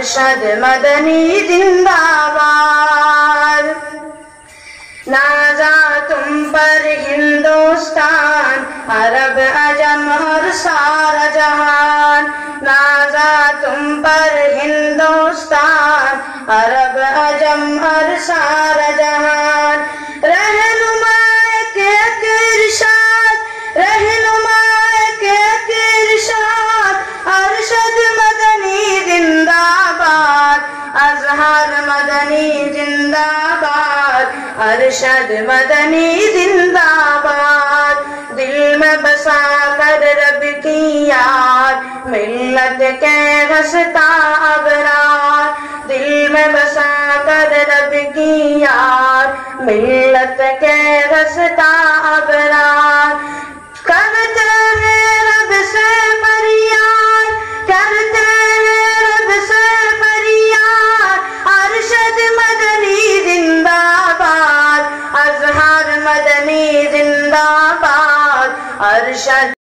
ارشد مدنی زندہ باد۔ نازا تم پر ہندوستان، عرب عجم اور سارا جہان، نازا تم پر ہندوستان، عرب عجم اور سارا جہان۔ رہنما کے ارشاد، رہنما کے ارشاد، ارشد مدنی زندہ باد، ازہر مدنی زندہ باد، ارشد مدنی زندہ باد۔ دل میں بسا کر رب کی یاد، ملت کے ہنستا ابرار، دل میں بسا کر رب کی یاد، ملت کے ہنستا ابرار۔ کرتے ہیں رب سے فریاد، کرتے ہیں رب سے فریاد، ارشد مدنی زندہ باد، ازہر مدنی زندہ باد، ارشد